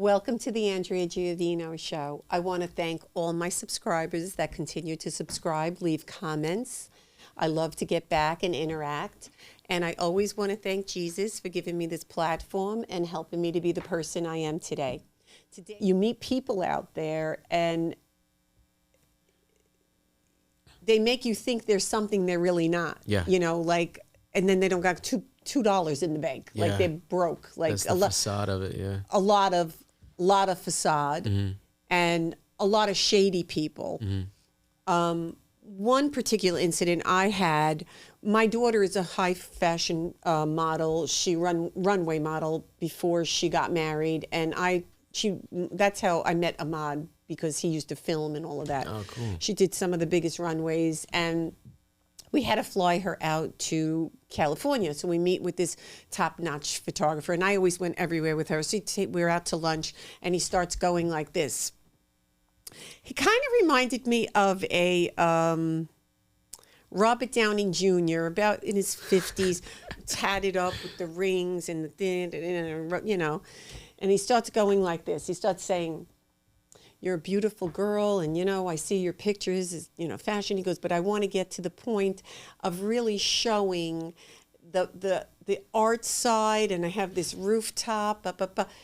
Welcome to the Andrea Giovino Show. I want to thank all my subscribers that continue to subscribe, leave comments. I love to get back and interact. And I always want to thank Jesus for giving me this platform and helping me to be the person I am today. Today, you meet people out there and they make you think there's something they're really not. Yeah. You know, like, and then they don't got $2 in the bank. Yeah. Like they're broke. Like That's the facade of it, yeah. A lot of facade and a lot of shady people. One particular incident I had, my daughter is a high fashion model. She runway model before she got married, and that's how I met Ahmad, because he used to film and all of that. Oh, cool. She did some of the biggest runways, and we had to fly her out to California. So we meet with this top-notch photographer, and I always went everywhere with her. So we were out to lunch, and he starts going like this. He kind of reminded me of a Robert Downey Jr., about in his 50s, tatted up with the rings and the thing, you know. And he starts going like this. He starts saying, "You're a beautiful girl, and, you know, I see your pictures, you know, fashion." He goes, "But I want to get to the point of really showing the art side, and I have this rooftop,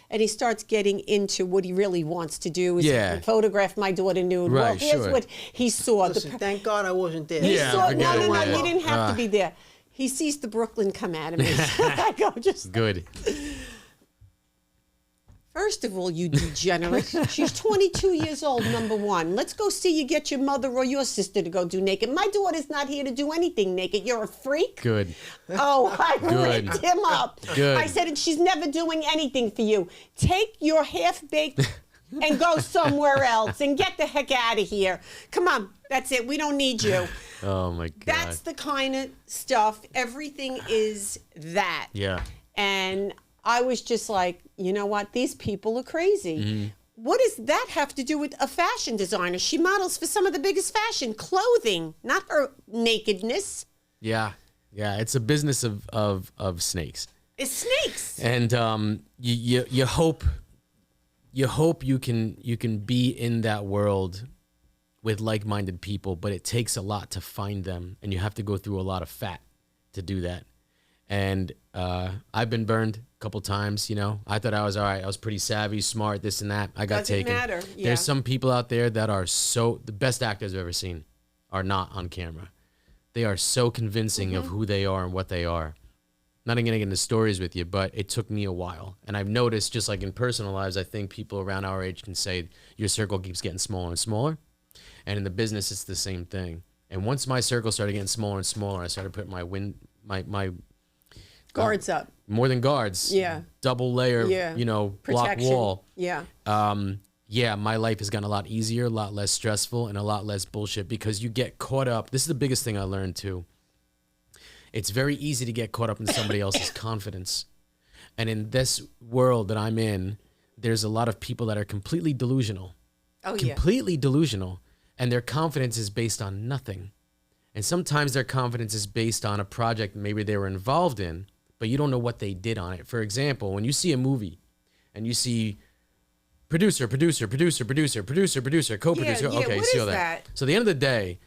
and he starts getting into what he really wants to do is photograph my daughter nude. Right, well, here's what he saw. Listen, thank God I wasn't there. He saw, no, it. you didn't have to be there. He sees the Brooklyn come at him. I go, just good. First of all, you degenerate. She's 22 years old, number one. Let's go see you get your mother or your sister to go do naked. My daughter's not here to do anything naked. You're a freak. Good. Oh, I ripped him up. Good. I said, and she's never doing anything for you. Take your half-baked and go somewhere else and get the heck out of here. Come on. That's it. We don't need you. Oh, my God. That's the kind of stuff. Everything is that. Yeah. And I was just like, you know what? These people are crazy. What does that have to do with a fashion designer? She models for some of the biggest fashion clothing, not her nakedness. Yeah. Yeah. It's a business of snakes. It's snakes. And you hope you can be in that world with like-minded people, but it takes a lot to find them, and you have to go through a lot of fat to do that. And I've been burned a couple times, you know. I thought I was all right. I was pretty savvy, smart, this and that. I got taken. Doesn't matter. Yeah. There's some people out there that are the best actors I've ever seen are not on camera. They are so convincing of who they are and what they are. Not going to get into stories with you, but it took me a while. And I've noticed, just like in personal lives, I think people around our age can say your circle keeps getting smaller and smaller. And in the business, it's the same thing. And once my circle started getting smaller and smaller, I started putting my Guards up. More than guards. Yeah. Double layer, you know, Protection. block wall. Yeah. Yeah, my life has gotten a lot easier, a lot less stressful, and a lot less bullshit, because you get caught up. This is the biggest thing I learned too. It's very easy to get caught up in somebody else's confidence. And in this world that I'm in, there's a lot of people that are completely delusional. Oh, completely delusional. And their confidence is based on nothing. And sometimes their confidence is based on a project maybe they were involved in, but you don't know what they did on it. For example, when you see a movie and you see producer, co-producer, okay, you see all that. So at the end of the day,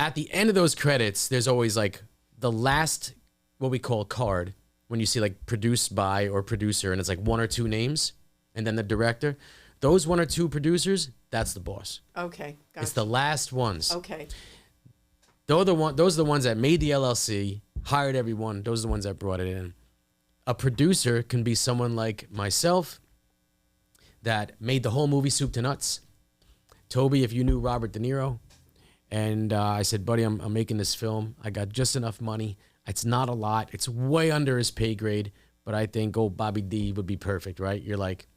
at the end of those credits, there's always like the last, what we call card, when you see like produced by or producer, and it's like one or two names, and then the director. Those one or two producers, that's the boss. Okay, gotcha. It's the last ones. Okay. Those are the ones that made the LLC, hired everyone. Those are the ones that brought it in. A producer can be someone like myself that made the whole movie soup to nuts. Toby, if you knew Robert De Niro, and I said, buddy, I'm making this film. I got just enough money. It's not a lot. It's way under his pay grade, but I think old Bobby D would be perfect, right? You're like,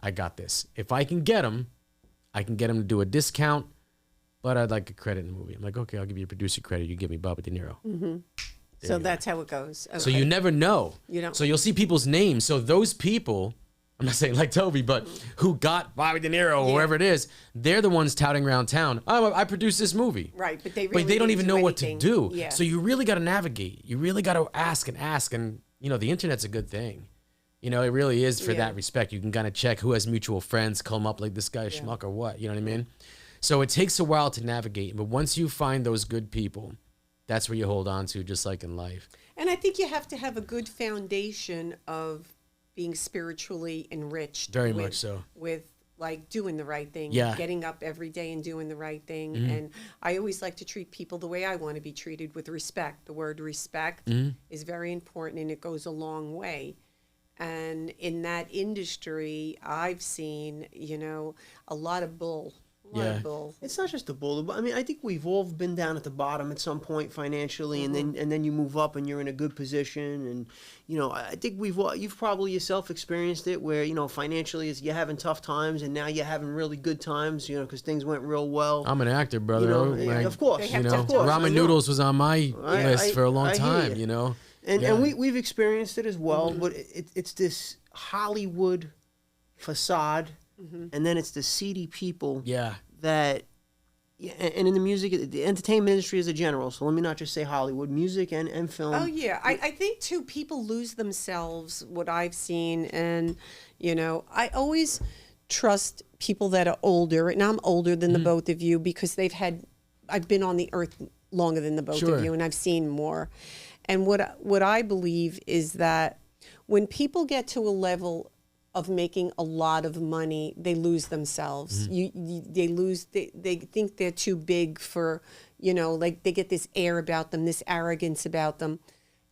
I got this. If I can get him, I can get him to do a discount, but I'd like a credit in the movie. I'm like, okay, I'll give you a producer credit. You give me Bobby De Niro. So that's how it goes. Okay. So you never know. You don't. So you'll see people's names. So those people, I'm not saying like Toby, but who got Bobby De Niro or whoever it is, they're the ones touting around town. Oh, I produced this movie. Right, but they really don't even know what to do. Yeah. So you really got to navigate. You really got to ask. And, you know, the internet's a good thing. You know, it really is for Yeah. that respect. You can kind of check who has mutual friends, call them up like this guy a schmuck or what. You know what I mean? So it takes a while to navigate. But once you find those good people, that's where you hold on to, just like in life. And I think you have to have a good foundation of being spiritually enriched. Very much so. With like doing the right thing, Yeah. getting up every day and doing the right thing. Mm-hmm. And I always like to treat people the way I want to be treated, with respect. The word respect Mm-hmm. is very important, and it goes a long way. And in that industry, I've seen, you know, a lot of bull. A lot Yeah. of bull. It's not just the bull, but I mean, I think we've all been down at the bottom at some point financially, and then you move up and you're in a good position, and you know, I think you've probably yourself experienced it where, you know, financially you're having tough times, and now you're having really good times, you know, because things went real well. I'm an actor, brother. You know, Like, of course, They You have know, of course, I ramen know. noodles was on my list for a long I hear time, you. you know? And Yeah. we've experienced it as well, but it's this Hollywood facade, and then it's the seedy people Yeah. that, yeah, and in the music, the entertainment industry as a general. So let me not just say Hollywood, music and film. Oh yeah, I think too people lose themselves. What I've seen, and you know, I always trust people that are older, and I'm older than the both of you because I've been on the earth longer than the both Sure. of you, and I've seen more. And what I believe is that when people get to a level of making a lot of money, they lose themselves. They think they're too big for, you know, like they get this air about them, this arrogance about them.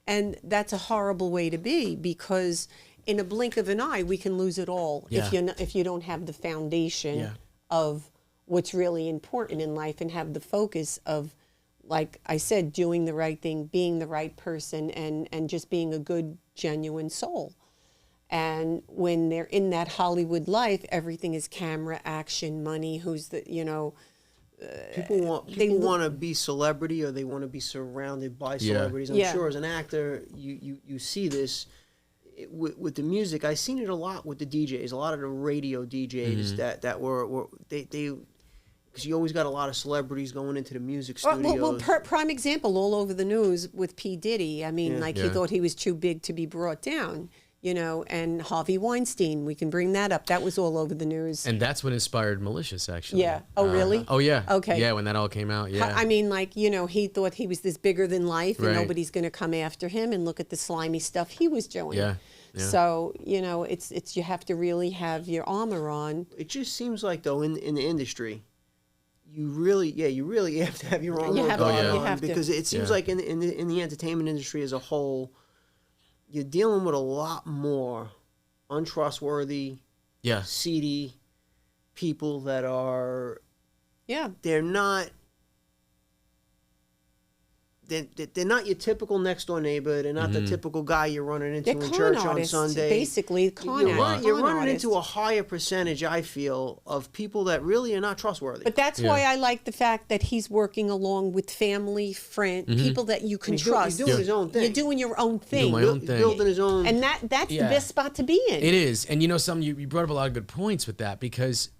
And that's a horrible way to be, because in a blink of an eye, we can lose it all Yeah. if you don't have the foundation Yeah. of what's really important in life, and have the focus of, like I said, doing the right thing, being the right person, and just being a good, genuine soul. And when they're in that Hollywood life, everything is camera, action, money. Who's the, you know, People want to be celebrity, or they want to be surrounded by celebrities. I'm Yeah. sure as an actor, you see this with the music. I've seen it a lot with the DJs, a lot of the radio DJs that were they because you always got a lot of celebrities going into the music studios. Prime example, all over the news with P. Diddy. I mean, he Yeah. thought he was too big to be brought down, you know, and Harvey Weinstein, we can bring that up. That was all over the news. And that's what inspired Malicious, actually. Yeah. Oh, really? Oh, yeah. Okay. Yeah, when that all came out, yeah. I mean, like, you know, he thought he was this bigger than life, and Right. nobody's going to come after him, and look at the slimy stuff he was doing. Yeah. So, you know, it's you have to really have your armor on. It just seems like, though, in the industry, you really have to have your own You have regard to, you on, have to. because it seems Yeah. like in the entertainment industry as a whole, you're dealing with a lot more untrustworthy, Yeah. seedy people that are Yeah. they're not they're not your typical next door neighbor. They're not the typical guy you're running into They're in con church artists, on Sunday. basically. Con You're con running artists. into a higher percentage, I feel, of people that really are not trustworthy. But that's Yeah. why I like the fact that he's working along with family, friend, people that you can He's trust. doing his own thing. You're doing your own thing. my own thing. Building his own. And that's Yeah. the best spot to be in. It is. And you know something, you brought up a lot of good points with that, because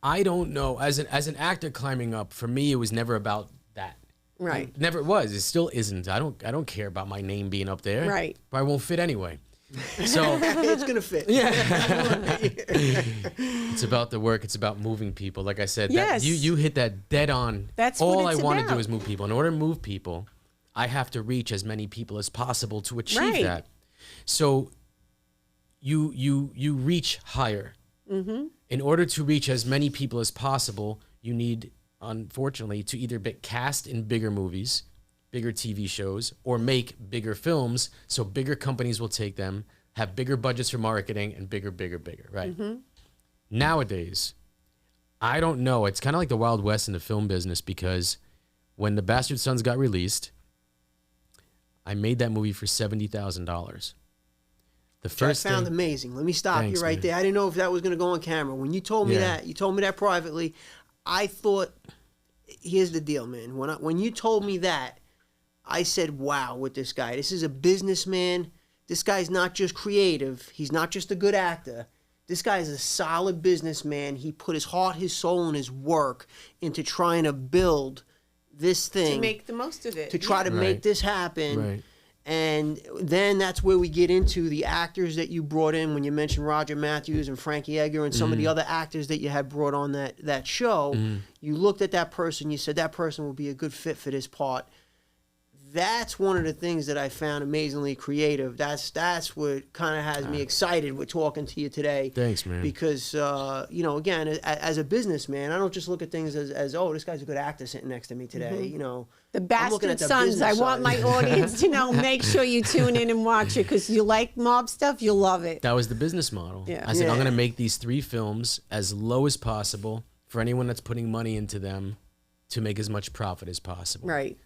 I don't know, as an actor climbing up, for me it was never about that. Right. It never was. It still isn't. I don't care about my name being up there. Right. But I won't fit anyway. So it's gonna fit. it's about the work. It's about moving people. Like I said, Yes. you hit that dead on. That's all what I it's want to do about. is move people. In order to move people, I have to reach as many people as possible to achieve Right. that. So you reach higher. Mm-hmm. In order to reach as many people as possible, you need, unfortunately, to either be cast in bigger movies, bigger TV shows, or make bigger films, so bigger companies will take them, have bigger budgets for marketing, and bigger, right? Nowadays, I don't know. It's kind of like the Wild West in the film business, because when The Bastard Sons got released, I made that movie for $70,000. The Which first I found thing, amazing. Let me stop Thanks, you right man. there. I didn't know if that was going to go on camera. When you told me Yeah. that, you told me that privately. I thought, here's the deal, man. When you told me that, I said, wow, with this guy. This is a businessman. This guy's not just creative. He's not just a good actor. This guy is a solid businessman. He put his heart, his soul, and his work into trying to build this thing. To make the most of it. to try to Right. make this happen. Right. And then that's where we get into the actors that you brought in when you mentioned Roger Matthews and Frankie Edgar and some of the other actors that you had brought on that show. You looked at that person, you said that person will be a good fit for this part. That's one of the things that I found amazingly creative. That's what kind of has me excited with talking to you today. Thanks, man. Because, again, as a businessman, I don't just look at things as oh, this guy's a good actor sitting next to me today. The I'm looking Bastard at the Sons. I business want side. my audience to know. Make sure you tune in and watch it because you like mob stuff. You'll love it. That was the business model. Yeah. I said, I'm Yeah. going to make these 3 films as low as possible for anyone that's putting money into them to make as much profit as possible. Right.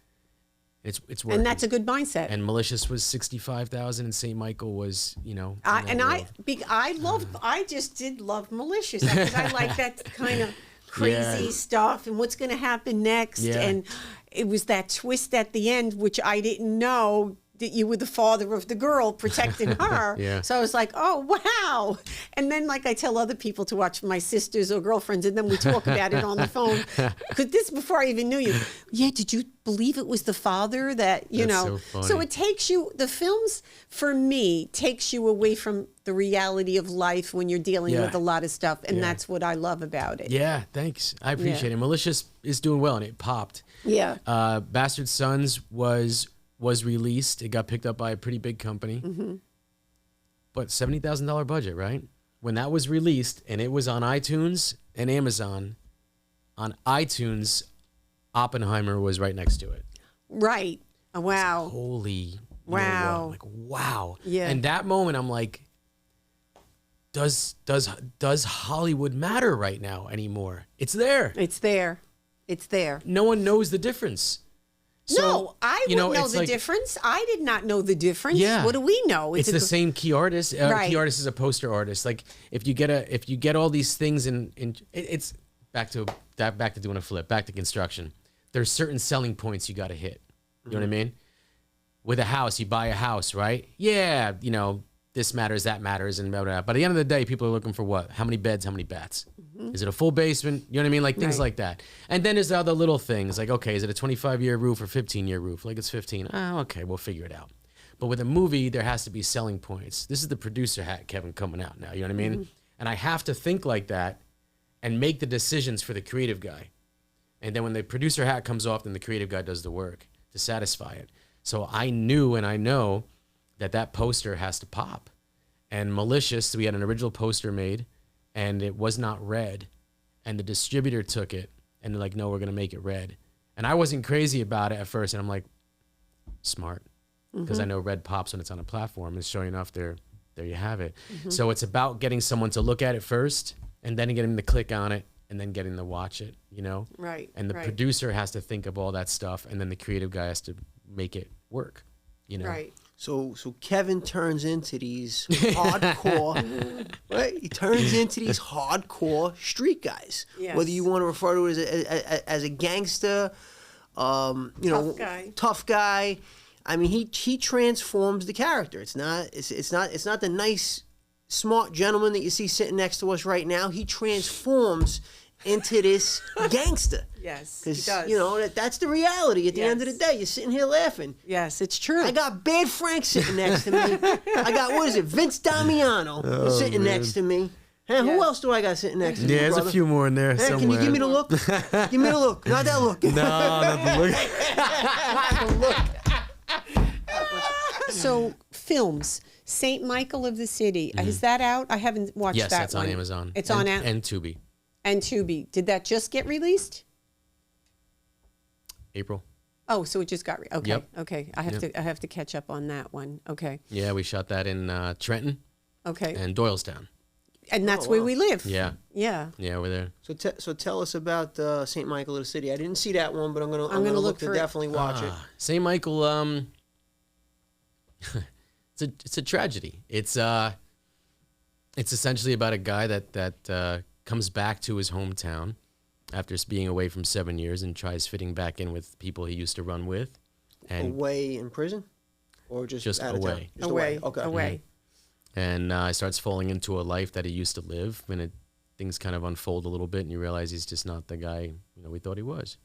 It's working. And that's a good mindset. And Malicious was 65,000 and St. Michael was, in that world. I just did love Malicious because I like that kind of crazy Yeah. stuff and what's going to happen next. Yeah. And it was that twist at the end, which I didn't know that you were the father of the girl protecting her. Yeah. So I was like, oh, wow. And then like I tell other people to watch, my sisters or girlfriends, and then we talk about it on the phone. Because this before I even knew you. Yeah, did you believe it was the father that, That's so funny. So it takes you, the films for me takes you away from the reality of life when you're dealing Yeah. with a lot of stuff. And Yeah. that's what I love about it. Yeah, thanks. I appreciate it. Malicious is doing well and it popped. Yeah. Bastard Sons was released. It got picked up by a pretty big company. But $70,000 budget, right? When that was released and it was on iTunes and Amazon, on iTunes, Oppenheimer was right next to it. Right. Wow. Holy you know Wow. what? Like, wow. Yeah. And that moment I'm like, does Hollywood matter right now anymore? It's there. It's there. It's there. No one knows the difference. So, No, I wouldn't know it's the like- difference. I did not know the difference. Yeah. What do we know? It's the same key artist. Right. Key artist is a poster artist. Like if you get all these things it's back to doing a flip, back to construction. There's certain selling points you got to hit. You know what I mean? With a house, you buy a house, right? Yeah, this matters, that matters, and blah, blah, blah. But at the end of the day, people are looking for what? How many beds? How many baths? Is it a full basement? You know what I mean? Like things Right. like that. And then there's the other little things like, okay, is it a 25-year roof or 15-year roof? Like it's 15. Oh, okay, we'll figure it out. But with a movie, there has to be selling points. This is the producer hat, Kevin, coming out now. You know what I mean? And I have to think like that and make the decisions for the creative guy. And then when the producer hat comes off, then the creative guy does the work to satisfy it. So I knew and I know that poster has to pop. And Malicious, we had an original poster made, and it was not red. And the distributor took it, and they're like, no, we're going to make it red. And I wasn't crazy about it at first, and I'm like, smart. Because I know red pops when it's on a platform, and sure enough, there you have it. So it's about getting someone to look at it first, and then getting them to click on it, and then getting them to watch it, Right. And the right. producer has to think of all that stuff, and then the creative guy has to make it work, Right. So Kevin turns into these hardcore, right? He turns into these hardcore street guys. Yes. Whether you want to refer to it as a gangster, tough guy. I mean, he transforms the character. It's not the nice, smart gentleman that you see sitting next to us right now. He transforms into this gangster. Yes, he Because, does. that's the reality at the end of the Yes. day. You're sitting here laughing. Yes, it's true. I got Bad Frank sitting next to me. I got, what is it, Vince Damiano sitting next to me. Huh, Yes. Who else do I got sitting next to me, Yeah, there's brother? a few more in there Hey, somewhere. can you give me the look? Give me the look. Not that look. No, not the look. So films, Saint Michael of the City, is that out? I haven't watched Yes, that that's one. on Amazon. It's on Amazon and Tubi. and Tubi. Did that just get released? April. Oh, so it just got okay. Yep. Okay, I have to catch up on that one. Okay, Yeah, we shot that in Trenton okay, and Doylestown. and that's where we live. Yeah, Yeah. yeah, we're there. So tell us about St. Michael of the City. I didn't see that one, but I'm gonna look to for it. definitely watch it. St. Michael, it's a tragedy. It's essentially about a guy that comes back to his hometown after being away from 7 years and tries fitting back in with people he used to run with, and Away in prison, or just out of away. town? Just Away. Okay. Away. and starts falling into a life that he used to live, and things kind of unfold a little bit, and you realize he's just not the guy we thought he was.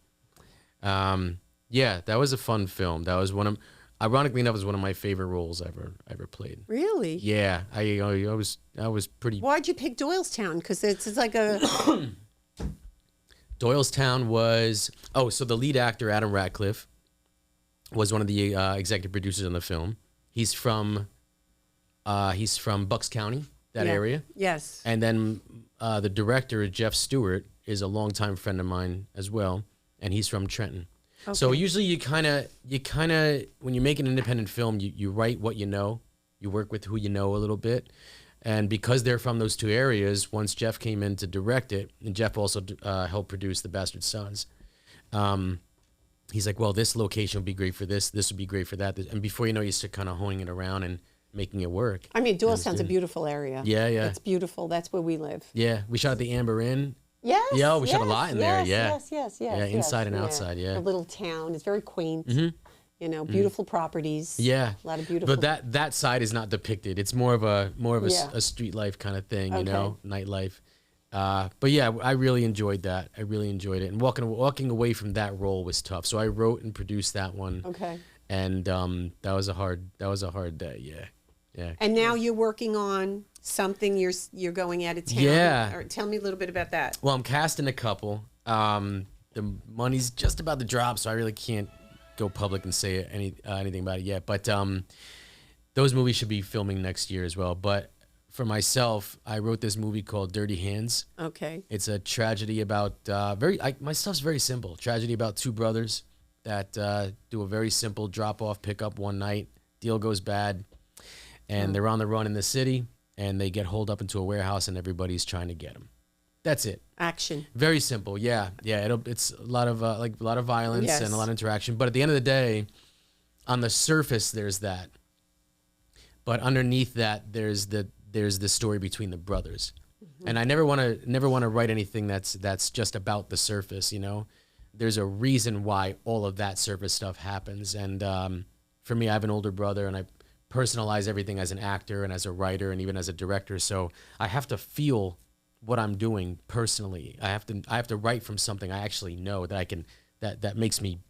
Yeah, that was a fun film. That was one of ironically enough, is one of my favorite roles ever played. Really? Yeah, I was pretty. Why'd you pick Doylestown? Because it's like a Doylestown was so the lead actor Adam Ratcliffe was one of the executive producers on the film. He's from Bucks County, that area. Yes. And then the director Jeff Stewart is a longtime friend of mine as well, and he's from Trenton. Okay. So usually you kind of when you make an independent film, you write what you know, you work with who you know a little bit. And because they're from those two areas, once Jeff came in to direct it, and Jeff also helped produce The Bastard Sons, he's like, well, this location would be great for this would be great for that. And before you know, you start kind of honing it around and making it work. I mean, Doylestown's a beautiful area. Yeah, yeah. It's beautiful. That's where we live. Yeah, we shot at the Amber Inn. Yes. Yeah, we shot a lot in there. Yeah. Yes. Yeah, inside and outside. Yeah. A little town. It's very quaint. Mm-hmm. You know, beautiful properties. Yeah. A lot of beautiful. But that side is not depicted. It's more of a street life kind of thing, you know, nightlife. But yeah, I really enjoyed that. I really enjoyed it. And walking away from that role was tough. So I wrote and produced that one. Okay. And that was a hard day. Yeah. Yeah. And now you're working on something. You're going out of town. Yeah. Tell me a little bit about that. Well, I'm casting a couple. The money's just about to drop, so I really can't go public and say anything about it yet. But those movies should be filming next year as well. But for myself, I wrote this movie called Dirty Hands. Okay. It's a tragedy about my stuff's very simple. Tragedy about two brothers that do a very simple drop-off pickup one night. Deal goes bad, and they're on the run in the city, and they get holed up into a warehouse, and everybody's trying to get them. That's it. Action. Very simple. Yeah. It's a lot of violence Yes. and a lot of interaction. But at the end of the day, on the surface, there's that. But underneath that, there's the story between the brothers. Mm-hmm. And I never want to write anything that's just about the surface. You know, there's a reason why all of that surface stuff happens. And for me, I have an older brother, and I personalize everything as an actor and as a writer and even as a director. So I have to feel what I'm doing personally. I have to write from something I actually know that I can that makes me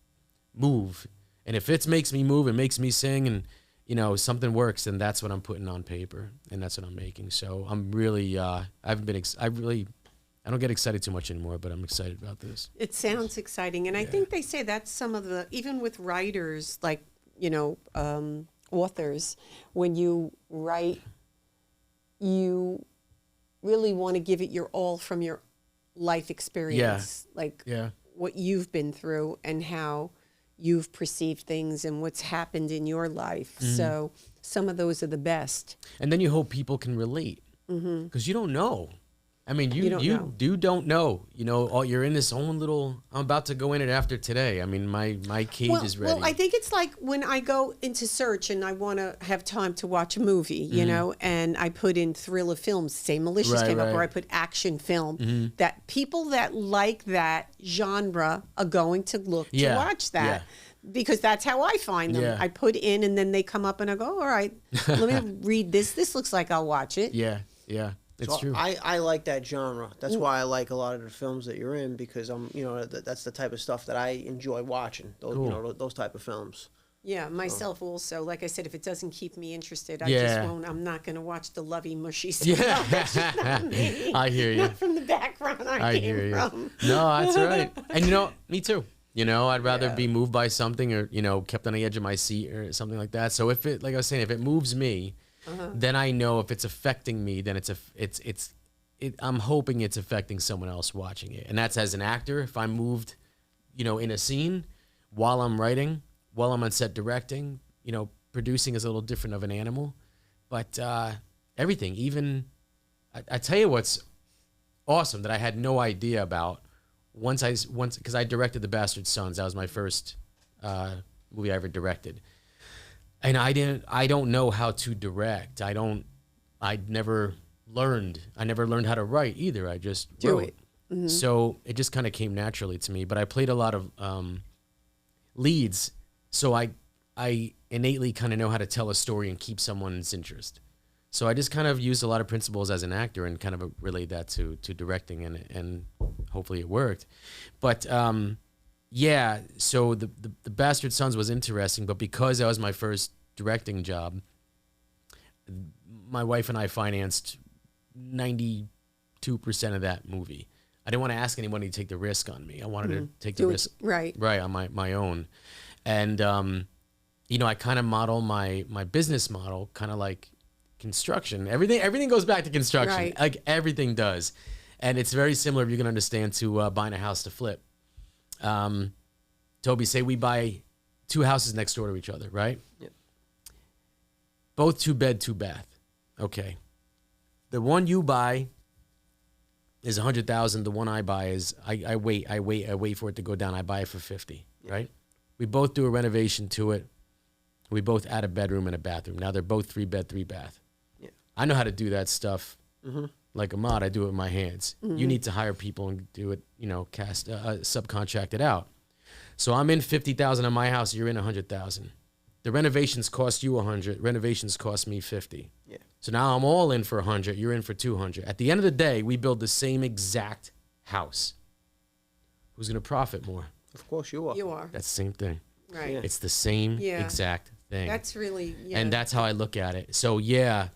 move. And if it makes me move and makes me sing and you know something works, then that's what I'm putting on paper and that's what I'm making. So I'm really I don't get excited too much anymore, but I'm excited about this. It sounds exciting, and I think they say that's some of the, even with writers, like you know, authors, when you write, you really want to give it your all from your life experience, like what you've been through and how you've perceived things and what's happened in your life. Mm-hmm. So some of those are the best. And then you hope people can relate, because you don't know. I mean, you don't know. You know, you're in this own little. I'm about to go in it after today. I mean, my cage is ready. Well, I think it's like when I go into search and I want to have time to watch a movie, you know, and I put in thriller films. Say Malicious came up, or I put action film. That people that like that genre are going to look to watch that. Because that's how I find them. Yeah. I put in, and then they come up, and I go, all right, let me read this. This looks like I'll watch it. Yeah. It's true. I like that genre. That's why I like a lot of the films that you're in, because that's the type of stuff that I enjoy watching. Those those type of films. Yeah, myself also. Like I said, if it doesn't keep me interested, I Yeah. just won't. I'm not going to watch the lovey mushy stuff. Yeah. That's just not me. I hear you. Not from the background I hear came you. from. No, that's right. And you know, me too. You know, I'd rather be moved by something, or you know, kept on the edge of my seat or something like that. So if it, like I was saying, if it moves me, then I know if it's affecting me, then I'm hoping it's affecting someone else watching it. And that's as an actor. If I'm moved, you know, in a scene while I'm writing, while I'm on set directing, you know, producing is a little different of an animal. But everything, even, I tell you what's awesome that I had no idea about once, because I directed The Bastard Sons. That was my first movie I ever directed. And I don't know how to direct. I never learned how to write either. I just wrote. Mm-hmm. So it just kind of came naturally to me. But I played a lot of leads, so I innately kind of know how to tell a story and keep someone's interest. So I just kind of used a lot of principles as an actor and kind of relayed that to directing, and hopefully it worked. But yeah, so the Bastard Sons was interesting, but because that was my first directing job, my wife and I financed 92% of that movie. I didn't want to ask anybody to take the risk on me. I wanted to take the risk right on my own. And you know, I kind of model my business model kind of like construction. Everything goes back to construction. Right. Like everything does. And it's very similar, if you can understand, to buying a house to flip. Toby, say we buy 2 houses next door to each other, right? Yep. Both 2-bed, 2-bath. Okay. The one you buy is 100,000. The one I buy is I wait for it to go down. I buy it for 50, right? We both do a renovation to it. We both add a bedroom and a bathroom. Now they're both 3-bed, 3-bath. Yeah. I know how to do that stuff. Like Ahmad, I do it with my hands. You need to hire people and do it, you know, subcontract it out. So I'm in 50,000 on my house. You're in 100,000. The renovations cost you 100. Renovations cost me 50. Yeah. So now I'm all in for 100. You're in for 200. At the end of the day, we build the same exact house. Who's going to profit more? Of course you are. You are. That's the same thing. Right. Yeah. It's the same exact thing. That's really, And that's how I look at it. So yeah,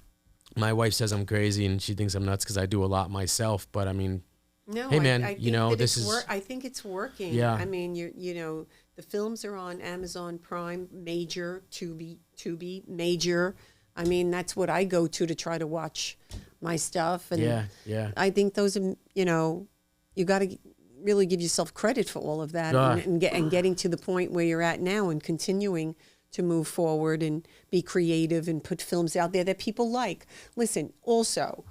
my wife says I'm crazy and she thinks I'm nuts because I do a lot myself. But I mean, no, hey man, I think you know, that this it's is. I think it's working. Yeah. I mean, you know, the films are on Amazon Prime, major, Tubi, major. I mean, that's what I go to try to watch my stuff. And Yeah. I think those are, you know, you got to really give yourself credit for all of that and getting to the point where you're at now and continuing to move forward and be creative and put films out there that people like. Listen, also,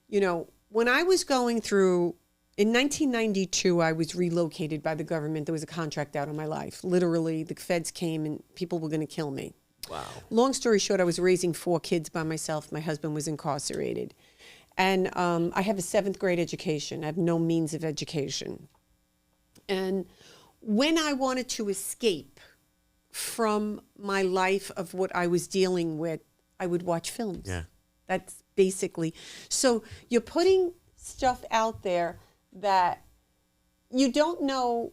you know, when I was going through, in 1992, I was relocated by the government. There was a contract out on my life. Literally, the feds came and people were going to kill me. Wow. Long story short, I was raising 4 kids by myself. My husband was incarcerated. And I have a 7th grade education. I have no means of education. And when I wanted to escape from my life of what I was dealing with, I would watch films. Yeah. That's basically. So you're putting stuff out there that you don't know,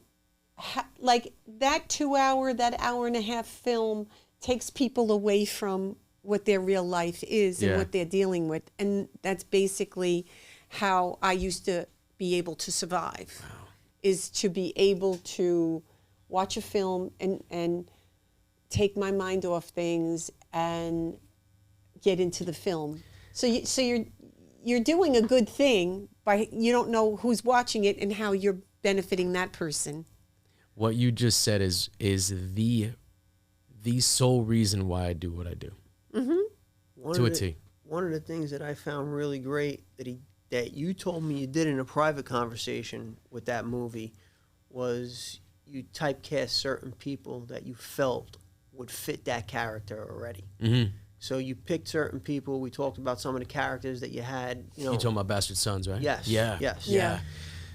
like that 2-hour, that hour and a half film takes people away from what their real life is and what they're dealing with. And that's basically how I used to be able to survive, is to be able to watch a film and take my mind off things and get into the film. So you're doing a good thing by, you don't know who's watching it and how you're benefiting that person. What you just said is the sole reason why I do what I do. To a T. One of the things that I found really great that you told me you did in a private conversation with that movie was you typecast certain people that you felt would fit that character already. So you picked certain people. We talked about some of the characters that you had. You know, You talking about Bastard Sons, right? Yes. Yeah. Yes. Yeah.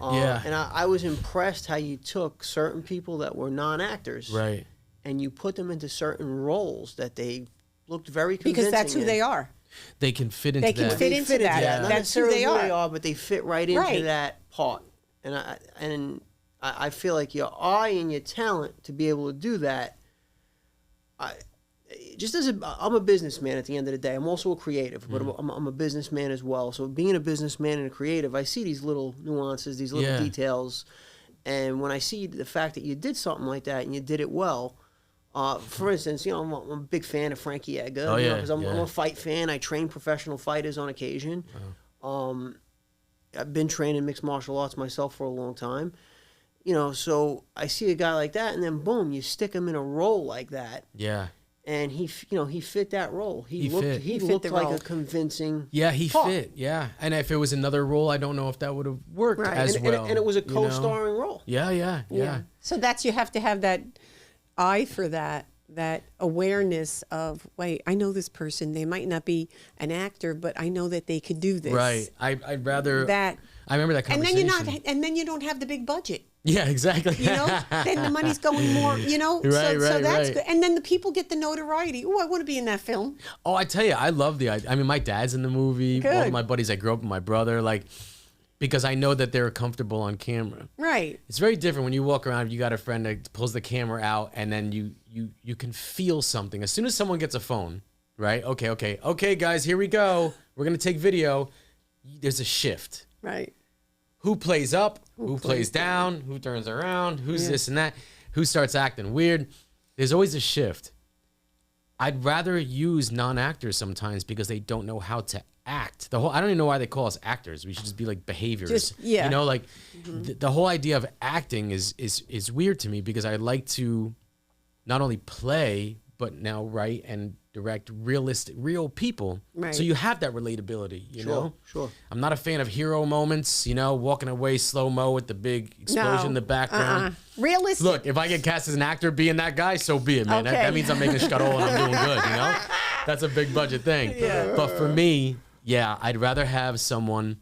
And I was impressed how you took certain people that were non-actors, Right. and you put them into certain roles that they looked very convincing. Because that's who they are. They can fit into They can that. fit into that. Not That's who necessarily they are. but they fit right into Right. that part. And I feel like your eye and your talent to be able to do that. I'm a businessman at the end of the day. I'm also a creative, but I'm a businessman as well. So being a businessman and a creative, I see these little nuances, these little details. And when I see the fact that you did something like that and you did it well, for instance, you know, I'm a big fan of Frankie Edgar. Oh, yeah, because I'm a fight fan. I train professional fighters on occasion. I've been training mixed martial arts myself for a long time. You know, so I see a guy like that, and then boom, you stick him in a role like that. Yeah. And he fit that role. He fit looked the like role. a convincing. Yeah, he part. fit. Yeah. And if it was another role, I don't know if that would have worked Right. as well. And it was a you know? co-starring role. Yeah. So that's, you have to have that eye for that awareness of, wait, I know this person. They might not be an actor, but I know that they could do this. Right. I'd rather that. I remember that conversation. And then you don't have the big budget. Yeah, exactly. You know, then the money's going more, you know. So that's good. And then the people get the notoriety. Oh, I want to be in that film. Oh, I tell you, I love the idea. I mean, my dad's in the movie. Good. All of my buddies, I grew up with my brother. Like, because I know that they're comfortable on camera. Right. It's very different when you walk around. You got a friend that pulls the camera out, and then you can feel something as soon as someone gets a phone. Right? Okay, guys, here we go. We're gonna take video. There's a shift. Right. Who plays up? Who plays down? Who turns around? Who's this and that? Who starts acting weird? There's always a shift. I'd rather use non-actors sometimes because they don't know how to act. I don't even know why they call us actors. We should just be like behaviors. You know, like the whole idea of acting is weird to me because I like to not only play but now write and direct real people. Right. So you have that relatability, you know? Sure. I'm not a fan of hero moments, you know, walking away slow-mo with the big explosion in the background. Realistic. Look, if I get cast as an actor being that guy, so be it, man. Okay. That means I'm making shkarol and I'm doing good, you know? That's a big budget thing. Yeah. But for me, yeah, I'd rather have someone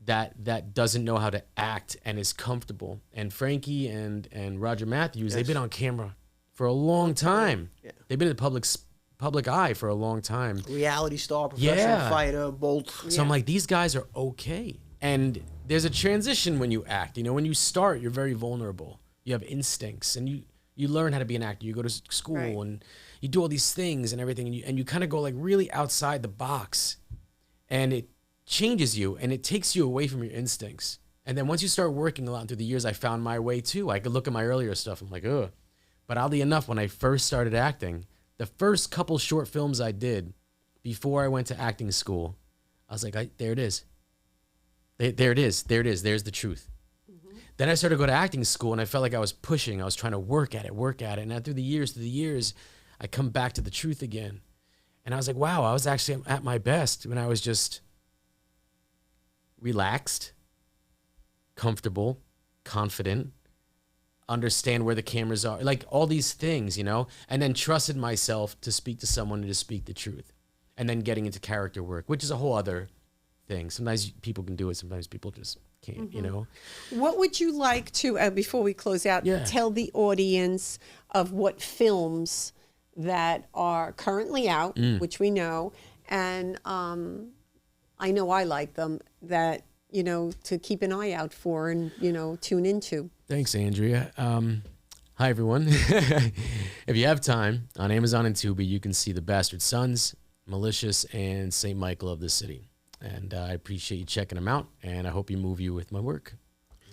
that doesn't know how to act and is comfortable. And Frankie and Roger Matthews, they've been on camera for a long time. Yeah. They've been in the public eye for a long time. Reality star, professional fighter, both. So I'm like, these guys are okay. And there's a transition when you act. You know, when you start, you're very vulnerable. You have instincts, and you learn how to be an actor. You go to school and you do all these things and everything, and you kind of go like really outside the box, and it changes you and it takes you away from your instincts. And then once you start working a lot through the years, I found my way too. I could look at my earlier stuff. I'm like, ugh. But oddly enough, when I first started acting, the first couple short films I did before I went to acting school, I was like, there it is. There it is. There's the truth. Then I started to go to acting school, and I felt like I was pushing. I was trying to work at it. And then through the years, I come back to the truth again. And I was like, wow, I was actually at my best when I was just relaxed, comfortable, confident, understand where the cameras are, like all these things, you know, and then trusted myself to speak to someone and to speak the truth, and then getting into character work, which is a whole other thing. Sometimes people can do it, sometimes people just can't, you know. What would you like to, before we close out, tell the audience of what films that are currently out, which we know, and I know I like them, that, you know, to keep an eye out for and, you know, tune into. Thanks, Andrea. Hi, everyone. If you have time, on Amazon and Tubi, you can see The Bastard Sons, Malicious, and St. Michael of the City. And I appreciate you checking them out, and I hope you move you with my work.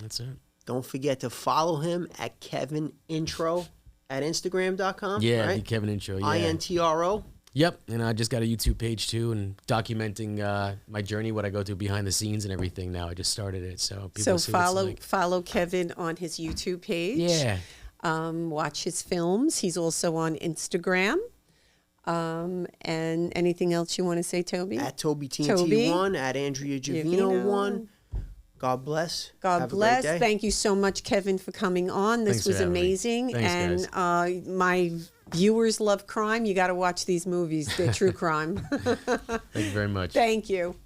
That's it. Don't forget to follow him at Kevin Intro at Instagram.com. Yeah, right? the Kevin Intro. Yeah. INTRO. Yep, and I just got a YouTube page too, and documenting my journey, what I go through behind the scenes and everything. Now I just started it, so people see what it's like. Follow Kevin on his YouTube page. Yeah. Watch his films. He's also on Instagram. And anything else you want to say, Toby? At TobyTNT1, at Andrea Javino1. God bless. God bless. Thank you so much, Kevin, for coming on. This was amazing. Thanks, and my viewers love crime. You got to watch these movies. They're true crime. Thank you very much. Thank you.